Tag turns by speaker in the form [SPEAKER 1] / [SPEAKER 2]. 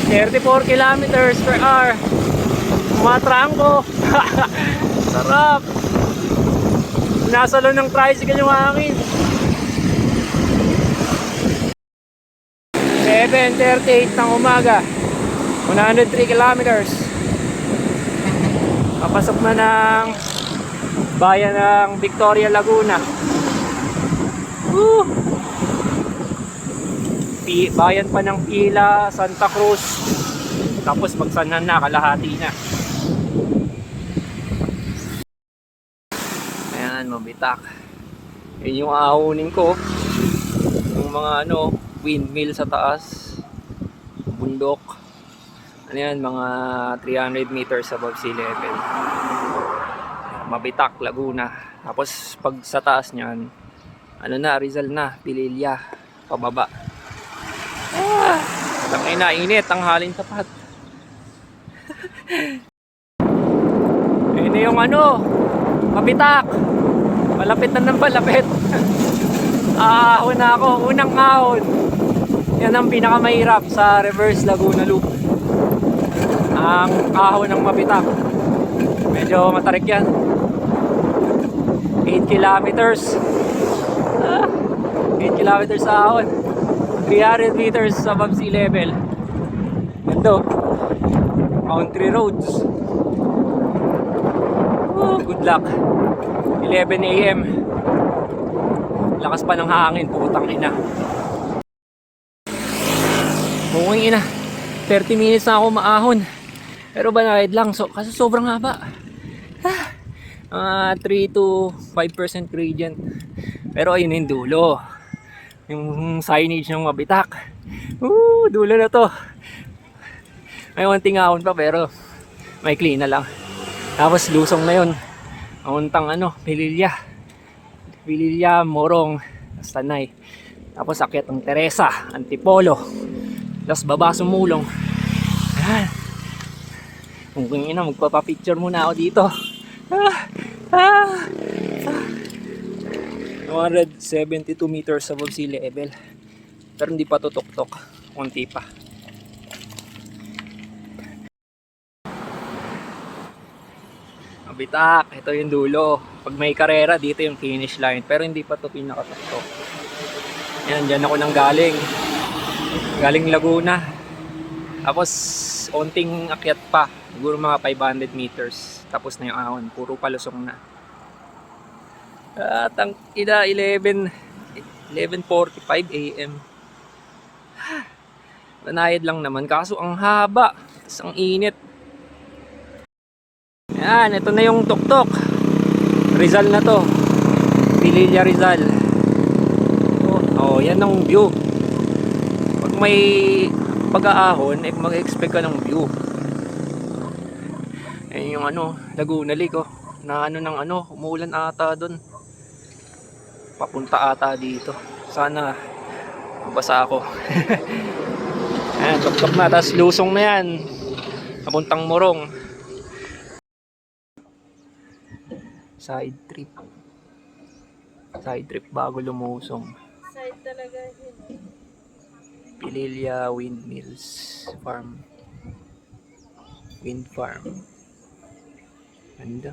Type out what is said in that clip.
[SPEAKER 1] 34 kilometers per hour. Matrangko. Sarap. Nasalo ng tricycle yung hangin. 7:38 ng umaga. 103 kilometers. Papasok na ng bayan ng Victoria, Laguna. Woo! Bayan pa ng Pila, Santa Cruz. Tapos magsanan na, kalahati na. Ayan, mabitak. Yun yung ahunin ko. Yung mga windmill sa taas. Bundok. Ano yan, mga 300 meters above sea level. Mabitak, Laguna. Tapos pag sa taas nyan, Rizal na, Pililya, pababa. Tangay na, init, ang halin tapat. Yun na yung mabitak. Malapit na ng palapit. Ahon na ako, unang ahon. Yan ang pinakamahirap sa reverse Laguna Loop. Ang ahon ng mabitak. Medyo matarik yan. 8 kilometers. 8 kilometers sa ahon. 300 meters above sea level. Ganda. Country roads. Good luck. 11 AM. Lakas pa ng hangin, putang ina. Munging ina. 30 minutes na ako maahon. Pero banayad lang. Kasi sobrang haba. 3 to 5% gradient. Pero ayun yung dulo. Yung signage ng mabitak. Dulo na to. May konting ahon pa pero may clean na lang. Tapos lusong na yun. Untang Pililya. Pililya, Morong, Tanay. Tapos akyat ng Teresa, Antipolo. Tapos baba Sumulong. Ayan. Kung magpapapicture muna ako dito. 172 meters above sea level. Pero hindi pa tutok-tok. Kunti pa. Mabitak. Ito yung dulo. Pag may karera, dito yung finish line. Pero hindi pa ito pinakatuktok. Yan, dyan ako nang galing. Galing Laguna. Tapos, onting akyat pa. Siguro mga 500 meters. Tapos na yung ahon. Puro palusong na. At ang 11:45 AM. Banayad lang naman. Kaso ang haba. Ang init. Yan, ito na yung tuktok. Rizal na to. Pililya, Rizal. Yan ang view. Pag may pag-aahon, mag-expect ka ng view. Ayun yung Laguna Lake na umuulan ata doon. Papunta ata dito. Sana mabasa ako. Ayan, tuktok na. Tapos lusong na yan. Papuntang Morong. Side trip. Side trip bago lumusong.
[SPEAKER 2] Side talaga yun.
[SPEAKER 1] Pililya Windmills Farm. Wind farm. Ganda.